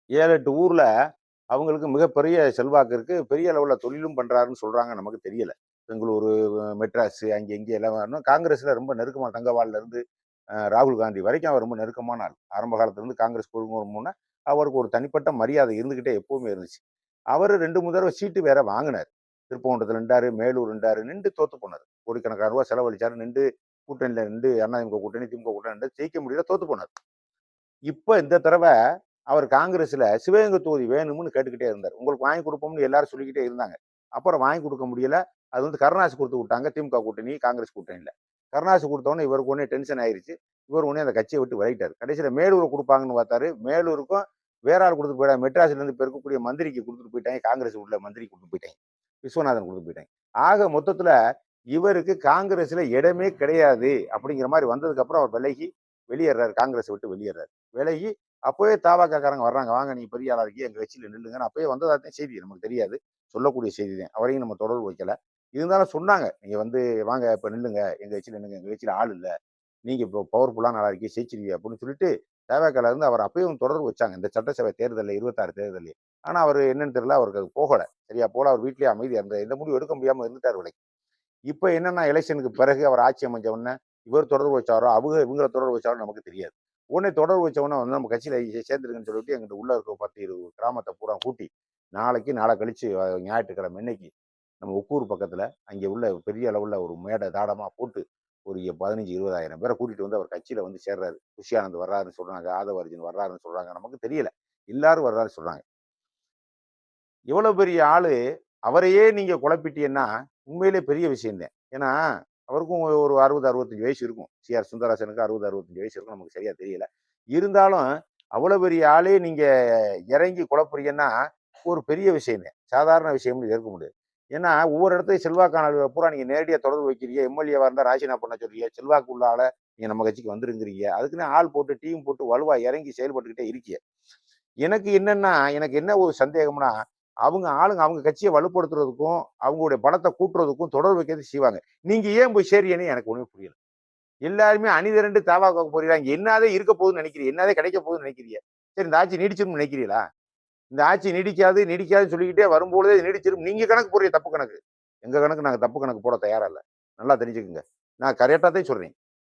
7, 8 ஊர்ல அவங்களுக்கு மிகப்பெரிய செல்வாக்கு இருக்கு. பெரிய அளவுல தொழிலும் பண்றாருன்னு சொல்றாங்க. நமக்கு தெரியல. பெங்களூரு, மெட்ராஸ் அங்கே இங்கே எல்லாம் வரணும். காங்கிரஸ்ல ரொம்ப நெருக்கமா தங்கவால்ல இருந்து ராகுல் காந்தி வரைக்கும் அவர் ரொம்ப நெருக்கமான ஆள். ஆரம்ப காலத்துல இருந்து காங்கிரஸ் குழுமம்னா அவருக்கு ஒரு தனிப்பட்ட மரியாதை இருந்துகிட்டே எப்பவுமே இருந்துச்சு. அவரு 2, 3 தடவ சீட்டு வேற வாங்குனாரு. திருப்பரங்குன்றத்துல நின்டாரு, மேலூர் நின்டாரு, நிண்டு தோத்து போனாரு. கோடிக்கணக்கான ரூபாய் செலவழிச்சாரு. நிண்டு கூட்டணியில நிண்டு அதிமுக கூட்டணி, திமுக கூட்டணி நிண்டு ஜெயிக்க முடியல, தோத்து போனாரு. இப்ப இந்த தடவ அவர் காங்கிரஸ்ல சிவகங்கை தொகுதி வேணும்னு கேட்டுக்கிட்டே இருந்தார். உங்களுக்கு வாங்கி குடுப்போம்னு எல்லாரும் சொல்லிக்கிட்டே இருந்தாங்க. அப்புறம் வாங்கி குடுக்க முடியல. அது வந்து கருணாஸ் குடுத்து விட்டாங்க. திமுக கூட்டணி, காங்கிரஸ் கூட்டணியில. கருணாஸ் குடுத்தோனே இவருக்கு உடனே டென்ஷன் ஆயிருச்சு. இவர் உடனே அந்த கட்சிய விட்டு விலகிட்டாரு. கடைசியில மேலூர குடுப்பாங்கன்னு பார்த்தாரு. மேலூருக்கும் வேற ஆள் குடுத்துட்டு போயிட்டாங்க. மெட்ராஸ்ல இருந்து இப்ப இருக்கக்கூடிய மந்திரிக்கு குடுத்துட்டு போயிட்டாங்க. காங்கிரஸ் உள்ள மந்திரிக்கு குடுத்துட்டு போயிட்டாங்க. விஸ்வநாதன் குடுத்துட்டு போயிட்டாங்க. ஆக மொத்தத்துல இவருக்கு காங்கிரஸ்ல இடமே கிடையாது அப்படிங்கிற மாரி வந்ததுக்கு அப்புறம் அவர் விலகி வெளியேறாரு. காங்கிரஸ விட்டு வெளியேறாரு. விலகி அப்பவே தமாகாக்காரங்க வர்றாங்க. வாங்க நீங்க பெரிய ஆளா இருக்கீங்க. எங்க கட்சியில நில்லுங்கன்னு அப்பயே வந்ததாத்தான் செய்தி. நமக்கு தெரியாது. சொல்லக்கூடிய செய்தி தான். அவரையும் நம்ம தொடர்பு வைக்கல. இருந்தாலும் சொன்னாங்க. நீங்க வந்து வாங்க இப்ப நில்லுங்க. எங்க கட்சியில நில்லுங்க. எங்க கட்சியில ஆள் இல்ல. நீங்க இப்போ பவர்ஃபுல்லான ஆளா இருக்கீங்க. ஜெயிச்சிருவீங்க அப்படின்னு சொல்லிட்டு தமாகால இருந்து அவர் அப்பயும் தொடர்பு வச்சாங்க. இந்த சட்டசபை தேர்தல்ல 26 தேர்தல்லயே. ஆனா அவரு என்னன்னு தெரியல. அவருக்கு அது போகல. சரியா போல அவர் வீட்லயே அமைதியா இருந்தார். எந்த முடிவும் எடுக்க முடியாம இருந்துட்டாரு விலகி. இப்ப என்னன்னா எலெக்ஷனுக்கு பிறகு அவர் ஆட்சி அமைஞ்ச உடனே இவர் தொடர்பு வச்சாரோ, இவங்கள தொடர்பு வச்சாரோ நமக்கு தெரியாது. உடனே தொடர்பு வச்ச உடனே வந்து நம்ம கட்சியில சேர்ந்துருங்கன்னு சொல்லிட்டு எங்கிட்ட உள்ள இருக்க 10, 20 கிராமத்த பூரா கூட்டி, நாளைக்கு நாளை கழிச்சு ஞாயிற்றுக்கிழமை இன்னைக்கு நம்ம ஒக்கூர் பக்கத்துல அங்கே உள்ள பெரிய அளவுல ஒரு மேடை தாடமா போட்டு ஒரு 15, 20,000 பேரை கூட்டிட்டு வந்து அவர் கட்சியில வந்து சேர்றாரு. குஷியானந்த் வர்றாருன்னு சொல்றாங்க. ஆதவ அர்ஜுன் வர்றாருன்னு சொல்றாங்க. நமக்கு தெரியல. எல்லாரும் வர்றாருன்னு சொல்றாங்க. இவ்வளவு பெரிய ஆளு அவரையே நீங்க குழப்பிட்டீங்கன்னா உண்மையிலே பெரிய விஷயம் தான். ஏன்னா அவருக்கும் ஒரு 60, 65 வயசு இருக்கும். சி.ஆர். சுந்தரராசனுக்கு 60, 65 வயசு இருக்கும். நமக்கு சரியா தெரியல. இருந்தாலும் அவ்வளவு பெரிய ஆளே நீங்க இறங்கி குழப்புறீங்கன்னா ஒரு பெரிய விஷயம் தான். சாதாரண விஷயம்னு ஏற்க முடியாது. ஏன்னா ஒவ்வொரு இடத்தையும் செல்வாக்கான ஆளுகளை பூரா நீங்க நேரடியா தொடர்பு வைக்கிறீங்க. எம்எல்ஏவா இருந்தா ராஜினாமா பண்ண சொல்றீங்க. செல்வாக்கு உள்ள ஆள நீங்க நம்ம கட்சிக்கு வந்துருங்கிறீங்க. அதுக்குன்னு ஆள் போட்டு டீம் போட்டு வலுவா இறங்கி செயல்பட்டுக்கிட்டே இருக்கீங்க. எனக்கு என்ன ஒரு சந்தேகம்னா, அவங்க ஆளுங்க அவங்க கட்சிய வலுப்படுத்துறதுக்கும், அவங்களுடைய பலத்த கூட்டுறதுக்கும் தொடர்பு வைக்கிறது செய்வாங்க. நீங்க ஏன் போய் சேர்றீங்கன்னு எனக்கு ஒண்ணுமே புரியல. எல்லாருமே அணிதிரண்டு தமாகாவுக்கு போறீங்க. என்னதான் இருக்க போகுதுன்னு நினைக்கிறீங்க? என்னதான் கிடைக்க போகுதுன்னு நினைக்கிறீங்க? சரி இந்த ஆட்சி நீடிச்சிரும்னு நினைக்கிறீங்களா? இந்த ஆட்சி நீடிக்காது, நீடிக்காதுன்னு சொல்லிக்கிட்டே வரும்பொழுதே நீடிச்சிரும். நீங்க கணக்கு போடுறீங்க தப்பு கணக்கு. எங்க கணக்கு நாங்க தப்பு கணக்கு போட தயாரா இல்ல. நல்லா தெரிஞ்சுக்கங்க. நான் கரெக்ட்டா தான் சொல்றேன்.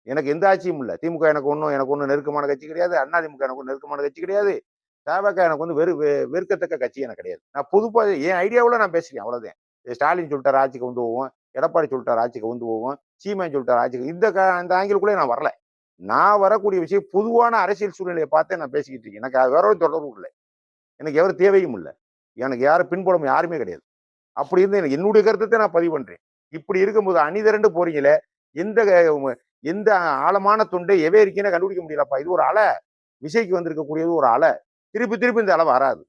எனக்கு எந்த ஆட்சியும் இல்ல. திமுக எனக்கு ஒண்ணும் நெருக்கமான கட்சி கிடையாது. அதிமுக எனக்கு ஒண்ணும் நெருக்கமான கட்சி கிடையாது. தமாகா எனக்கு வந்து வெறுக்கத்தக்க கட்சி எனக்கு கிடையாது. நான் பொதுப்பா என் ஐடியாவுல நான் பேசுறேன் அவ்வளவுதான். ஸ்டாலின் சொல்லிட்டாரு ஆட்சிக்கு வந்து போவோம். எடப்பாடி சொல்லிட்டாரு ஆட்சிக்கு வந்து போவோம். சீமான் சொல்லிட்டாரு ஆட்சிக்கு இந்த ஆங்கிள்குள்ளே நான் வரல. நான் வரக்கூடிய விஷயம் பொதுவான அரசியல் சூழ்நிலையை பார்த்தே நான் பேசிக்கிட்டு இருக்கேன். எனக்கு வேற ஒரு தொடர்பும் இல்ல. எனக்கு எவரும் தேவையும் இல்ல. எனக்கு யாரும் பின்புலம் யாருமே கிடையாது. அப்படி இருந்து எனக்கு என்னுடைய கருத்தத்தை நான் பதிவு பண்றேன். இப்படி இருக்கும்போது அணிதிரண்டு போறீங்களே, எந்த எந்த ஆழமான தொண்டை எவே இருக்கீன்னு கண்டுபிடிக்க முடியலப்பா. இது ஒரு அலை. விசைக்கு வந்திருக்கக்கூடியது ஒரு அலை. திருப்பி திருப்பி இந்த அலை வராது.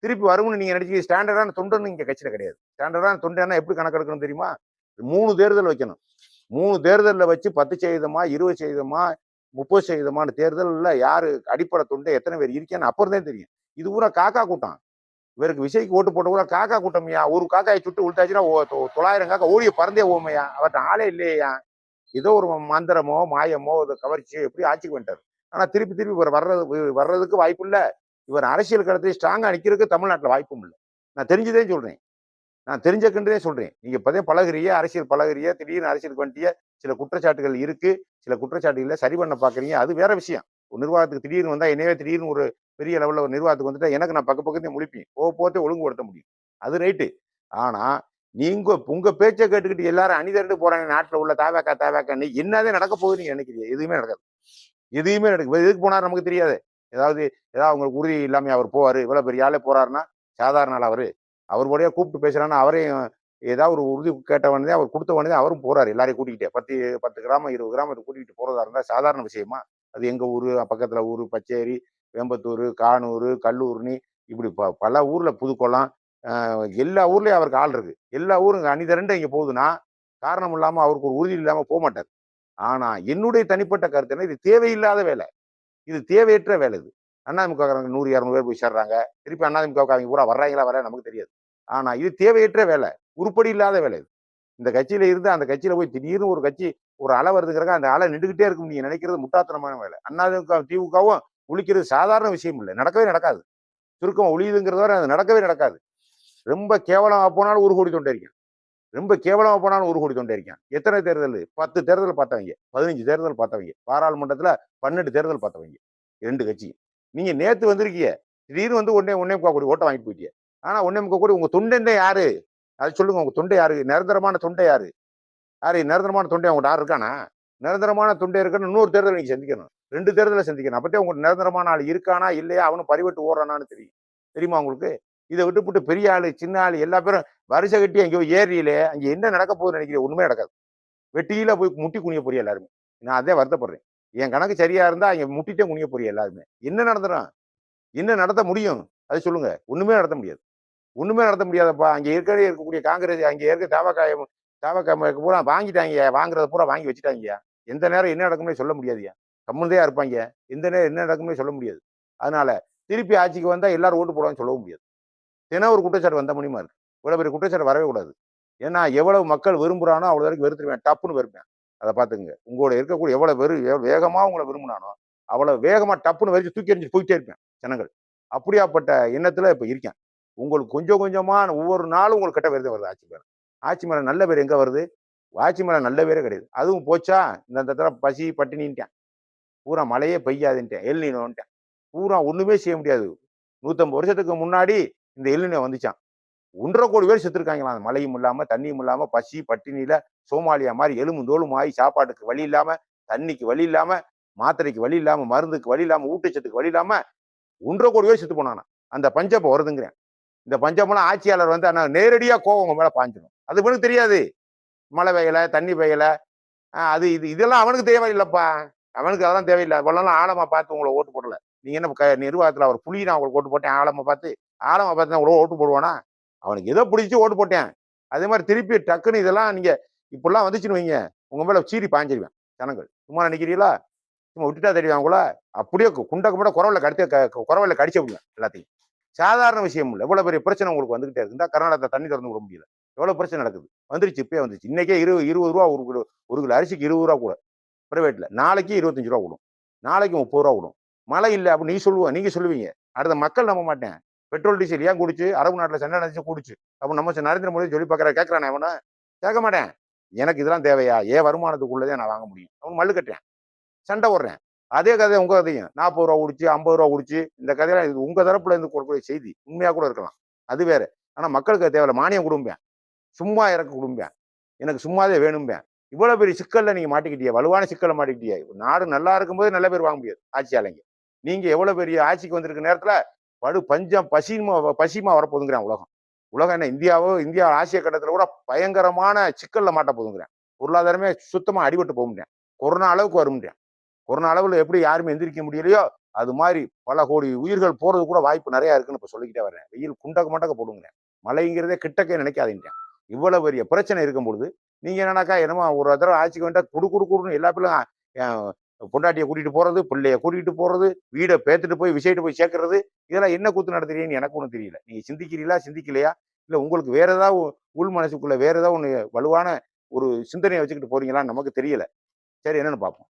திருப்பி வரும்னு நீங்க நினைச்சு ஸ்டாண்டர்டான தொண்டன்னு இங்க கட்சியில கிடையாது. ஸ்டாண்டர்டான தொண்டன்னா எப்படி கணக்கெடுக்கணும் தெரியுமா? 3 தேர்தல் வைக்கணும். 3 தேர்தல்ல வச்சு 10% 20% 30% தேர்தல்ல யாரு அடிப்படை தொண்டை எத்தனை பேர் இருக்கேன்னு அப்புறம் தான் தெரியும். இது பூரா காக்கா கூட்டம். இவருக்கு விஜய்க்கு ஓட்டு போட்ட கூட காக்கா கூட்டம்யா. ஒரு காக்காயை சுட்டு உள்டாச்சுன்னா 900 காக்கா ஓடிய பறந்தே போமையா. அவர்ட்ட ஆளே இல்லையா. ஏதோ ஒரு மந்திரமோ மாயமோ கவர்ச்சியோ எப்படி ஆட்சிக்கு வந்துட்டாரு. ஆனா திருப்பி திருப்பி இவர் வர்றதுக்கு வாய்ப்பு இல்ல. இவர் அரசியல் களத்தில் ஸ்ட்ராங்கா நிக்கிறதுக்கு தமிழ்நாட்டுல வாய்ப்பும் இல்லை. நான் தெரிஞ்சுதே சொல்றேன். நான் தெரிஞ்சக்கன்றே சொல்றேன். நீங்க இப்பதே பழகுறீங்க, அரசியல் பழகுறீங்க, திடீர்னு அரசியலுக்கு வந்துட்டீங்க. சில குற்றச்சாட்டுகள் இருக்கு. சில குற்றச்சாட்டுகள சரி பண்ண பாக்குறீங்க. அது வேற விஷயம். ஒரு நிர்வாகத்துக்கு திடீர்னு வந்தா என்னையவே திடீர்னு ஒரு பெரிய லெவல்ல ஒரு நிர்வாகத்துக்கு வந்துட்டா எனக்கு நான் பக்கத்தே முழிப்பேன். போக ஒழுங்குபடுத்த முடியும். அது ரைட்டு. ஆனா நீங்க உங்க பேச்ச கேட்டுக்கிட்டு எல்லாரும் அணிதிரண்டு போறாங்க நாட்டுல உள்ள தாவேக்கான்னு என்னதான் நடக்க போகுதுன்னு நீங்க நினைக்கிறீங்க? எதுவுமே நடக்காது. எதுவுமே நடக்கும். எதுக்கு போனாரு நமக்கு தெரியாது. ஏதாவது அவங்களுக்கு உறுதி இல்லாம அவர் போவாரு. இவ்வளவு பெரிய ஆளே போறாருன்னா, சாதாரண ஆளா அவரு? அவர் கூடயே கூப்பிட்டு பேசுறான்னா, அவரையும் ஏதாவது ஒரு உறுதி கேட்டவனே அவர் குடுத்தவனே அவரும் போறாரு. எல்லாரையும் கூட்டிக்கிட்டே. 10 கிராமம், 20 கிராமத்த கூட்டிட்டு போறதா இருந்தா சாதாரண விஷயமா? அது எங்க ஊரு, பக்கத்துல ஊரு, பச்சேரி, வேம்பத்தூரு, கானூரு, கல்லூர்னி இப்படி பல ஊர்ல புதுக்குளம், அ எல்லா ஊர்லயும் அவருக்கு ஆள் இருக்கு. எல்லா ஊரும் அணிதிரண்டு இங்க போகுதுன்னா, காரணம் இல்லாம அவருக்கு ஒரு உறுதி இல்லாம போமாட்டாரு. ஆனா என்னுடைய தனிப்பட்ட கருத்து என்ன, இது தேவையில்லாத வேலை. இது தேவையற்ற வேலை இது. அதிமுககாரங்க 100, 200 பேர் போய் சேர்றாங்க. திருப்பி அதிமுகவுக்கு அவங்க பூரா வர்றாங்களா வரலையா நமக்கு தெரியாது. ஆனா இது தேவையற்ற வேலை. உருப்படி இல்லாத வேலை இது. இந்த கட்சியில இருந்து அந்த கட்சியில போய் திடீர்னு ஒரு கட்சி ஒரு அலை வருதுங்கிறங்க அந்த அலை நின்றுகிட்டே இருக்கும் நீங்க நினைக்கிறது முட்டாள்தனமான வேலை. அதிமுக, திமுகவும் ஒழிக்கிறது சாதாரண விஷயம் இல்ல. நடக்கவே நடக்காது. சுருக்கம் ஒழியுதுங்கிறத வரை அது நடக்கவே நடக்காது. ரொம்ப கேவலமா போனாலும் 1 கோடி தொண்டை இருக்கான். ரொம்ப கேவலமா போனாலும் 1 கோடி தொண்டை இருக்கான். எத்தனை தேர்தல்? 10 தேர்தல் பார்த்தவங்க, 15 தேர்தல் பார்த்தவங்க, பாராளுமன்றத்துல 12 தேர்தல் பார்த்தவங்க. 2 கட்சி. நீங்க நேத்து வந்திருக்கீங்க. திடீர்னு வந்து 1.25 கோடி ஓட்ட வாங்கிட்டு போயிட்டீங்க. ஆனா 1.25 கோடி உங்க தொண்டன் யாரு? அது சொல்லுங்க. உங்க தொண்டை யாரு? நிரந்தரமான தொண்டை யாரு? யாரு நிரந்தரமான தொண்டை உங்கள்ட்ட யாரும் இருக்கானா? நிரந்தரமான தொண்டை இருக்குன்னு இன்னொரு தேர்தல் நீங்க சந்திக்கணும். 2 தேர்தல சந்திக்கணும். அப்பத்தே உங்களுக்கு நிரந்தரமான ஆள் இருக்கானா? இல்லையா? அவனும் பறிபட்டு ஓடுறானான்னு தெரியும். தெரியுமா உங்களுக்கு? இத விட்டுப்புட்டு பெரிய ஆளு, சின்ன ஆளு எல்லா பேரும் வரிசை கட்டி எங்கேயோ ஏரியிலே அங்க என்ன நடக்க போகுதுன்னு நினைக்கிறீங்க? ஒண்ணுமே நடக்காது. வெட்டியில போய் முட்டி குனிய போறீங்க எல்லாருமே. நான் அதே வருத்தப்படுறேன். என் கணக்கு சரியா இருந்தா அங்க முட்டிட்டே குனிய போறீங்க எல்லாருமே. என்ன நடந்துரும்? என்ன நடத்த முடியும்? அத சொல்லுங்க. ஒண்ணுமே நடத்த முடியாது. ஒண்ணுமே நடத்த முடியாதப்பா. அங்க ஏற்கனவே இருக்கக்கூடிய காங்கிரஸ், அங்க இருக்க தவக பூரா வாங்கிட்டாங்கய்யா. வாங்குறத பூரா வாங்கி வச்சுட்டாங்கய்யா. எந்த நேரம் என்ன நடக்கும்னே சொல்ல முடியாதுய்யா. கம்முனு இருப்பாய்ங்க. எந்த நேரம் என்ன நடக்கும்னே சொல்ல முடியாது. அதனால திருப்பி ஆட்சிக்கு வந்தா எல்லாரும் ஓட்டு போடுவாங்கன்னு சொல்லவும் முடியாது. தினம் ஒரு குற்றச்சாட்டு வந்த முடியுமா இருக்கு. இவ்வளவு பெரிய குற்றச்சாட்டு வரவே கூடாது. ஏன்னா எவ்வளவு மக்கள் விரும்புறானோ அவ்வளவு வரைக்கும் வெறுத்துருவேன். டப்புன்னு வெறுப்பேன். அத பாத்துக்கங்க. உங்களோட இருக்கக்கூடிய எவ்வளவு வேகமா உங்கள விரும்புனானோ, அவ்வளவு வேகமா டப்புன்னு வெறிச்சு தூக்கி எறிஞ்சுட்டு போயிட்டே இருப்பேன் ஜனங்கள். அப்படியாப்பட்ட எண்ணத்துல இப்ப இருக்கேன். உங்களுக்கு கொஞ்சம் கொஞ்சமா ஒவ்வொரு நாளும் உங்களுக்கு கெட்ட பேர் தான் வருது ஆட்சி மேல. ஆட்சி மேல நல்ல பேர் எங்க வருது? ஆட்சி மேல நல்ல பேரே கிடையாது. அதுவும் போச்சா, இந்த தடவ பசி பட்டினின்ட்டேன். பூரா மழையே பெய்யாதுன்ட்டேன். எல் நினோன்ட்டேன். பூரா ஒண்ணுமே செய்ய முடியாது. 150 வருஷத்துக்கு முன்னாடி இந்த எல் நினோ வந்துச்சாம். 1,50 கோடி பேர் செத்துருக்காங்களாம். மழையும் இல்லாம, தண்ணியும் இல்லாம, பசி பட்டினியில சோமாலியா மாரி எலும்பும் தோலும் ஆயி சாப்பாட்டுக்கு வழி இல்லாம, தண்ணிக்கு வழி இல்லாம, மாத்திரைக்கு வழி இல்லாம, மருந்துக்கு வழி இல்லாம, ஊட்டச்சத்துக்கு வழி இல்லாம 1,50 கோடி பேர் செத்து போனானாம். அந்த பஞ்சம் இப்ப வருதுங்கிறேன். இந்த பஞ்சமெல்லாம் ஆட்சியாளர் வந்து ஆனா நேரடியா கோவம் உங்க மேல பாய்ஞ்சிடும். அது இவனுக்கு தெரியாது. மழை பெய்யல, தண்ணி பெய்யல. அது இது இதெல்லாம் அவனுக்கு தேவையில்லப்பா. அவனுக்கு அதெல்லாம் தேவையில்ல. இவ்வளவு ஆழமா பார்த்து உங்கள ஓட்டு போடல. நீங்க என்ன நிர்வாகத்துல அவர் புலி நான் உங்களுக்கு ஓட்டு போட்டேன் ஆழமா பார்த்து. ஆழமா பார்த்து நான் ஓட்டு போடுவானா? அவனுக்கு ஏதோ பிடிச்சு ஓட்டு போட்டேன். அதே மாதிரி திருப்பி டக்குன்னு இதெல்லாம் நீங்க இப்படிலாம் வந்துச்சுன்னு வைங்க, உங்க மேல சீறி பாய்ஞ்சிருவேன் ஜனங்கள். சும்மா நினைக்கிறீங்களா? சும்மா விட்டுட்டா தெரியும் அவங்கள. அப்படியே குண்ட கும்பட குறவல கடிச்சு விடுவேன் எல்லாத்தையும். சாதாரண விஷயம் இல்ல. இவ்வளவு பெரிய பிரச்சனை உங்களுக்கு வந்துகிட்டே இருக்கு. இந்த கர்நாடகத்துல தண்ணி திறந்து விட முடியல. எவ்வளவு பிரச்சனை நடக்குது. வந்துருச்சு இப்பயே வந்துருச்சு. இன்னைக்கே 20 ரூபா ஒரு கிலோ அரிசிக்கு 20 ரூபா கூட பிரைவேட்ல. நாளைக்கு 25 ரூபா கூடும். நாளைக்கு 30 ரூபா கூடும். மழை இல்ல அப்படின்னு நீங்க சொல்லுவீங்க. அடுத்த மக்கள் நம்ப மாட்டேன். பெட்ரோல் டீசல் ஏன் கூடுச்சு? அரபு நாட்டுல சண்டை நடந்துச்சு கூடுச்சு. அப்ப நம்ம நரேந்திர மோடி சொல்லி பார்க்கற கேட்கறானே அவன? கேட்க மாட்டேன். எனக்கு இதெல்லாம் தேவையா? ஏன் வருமானத்துக்குள்ளதே நான் வாங்க முடியும். அவன் மல்லு கட்டுறேன். சண்டை போடுறேன். அதே கதை உங்க கதையும். 40 ரூபா கூடுச்சு, 50 ரூபா கூடுச்சு. இந்த கதையெல்லாம் இது உங்க தரப்புல இருந்து கொடுக்கக்கூடிய செய்தி. உண்மையா கூட இருக்கலாம். அது வேற. ஆனா மக்களுக்கு அது தேவையில்ல. மானியம் குடும்பேன். சும்மா இறக்க குடும்பேன். எனக்கு சும்மாவே வேணும்பேன். இவ்வளவு பெரிய சிக்கல்ல நீங்க மாட்டிக்கிட்டீங்க. வலுவான சிக்கல்ல மாட்டிக்கிட்டீங்க. நாடு நல்லா இருக்கும்போது நல்ல பேர் வாங்க முடியாது. ஆட்சியாளங்க. நீங்க எவ்வளவு பெரிய ஆட்சிக்கு வந்திருக்க நேரத்துல பஞ்சம் பசிமா வரப்போகுதுங்கிறேன் உலகம். உலகம் என்ன இந்தியா ஆசிய கட்டத்துல கூட பயங்கரமான சிக்கல்ல மாட்ட போதுங்கிறேன். பொருளாதாரமே சுத்தமா அடிபட்டு போகும்ன்றேன். கொரோனா அளவுக்கு வரும்ன்றேன். கொரோனா அளவுல எப்படி யாருமே எந்திரிக்க முடியலையோ அது மாதிரி பல கோடி உயிர்கள் போறது கூட வாய்ப்பு நிறைய இருக்குன்னு இப்ப சொல்லிக்கிட்டே வரேன். வெயில் குண்டக்க மண்டக்க போடுங்கிறேன். மழைங்கிறதே கிட்டக்கே நினைக்காதீங்க. இவ்வளவு பெரிய பிரச்சனை இருக்கும் பொழுது நீங்க என்னன்னாக்கா என்னமோ ஒரு தடவை ஆட்சிக்கு வந்தா குடுன்னு எல்லா பிள்ளைங்க பொண்டாட்டியை கூட்டிட்டு போறது, பிள்ளைய கூட்டிட்டு போறது, வீடை பேத்துட்டு போய் விஷயத்தை போய் சேர்க்கறது, இதெல்லாம் என்ன கூத்து நடத்துறீங்கன்னு எனக்கு ஒன்றும் தெரியல. நீங்க சிந்திக்கிறீங்களா, சிந்திக்கலையா? இல்ல உங்களுக்கு வேற ஏதாவது உள் மனசுக்குள்ள வேற ஏதாவது ஒண்ணு வலுவான ஒரு சிந்தனையை வச்சுக்கிட்டு போறீங்களான்னு நமக்கு தெரியல. சரி என்னன்னு பார்ப்போம்.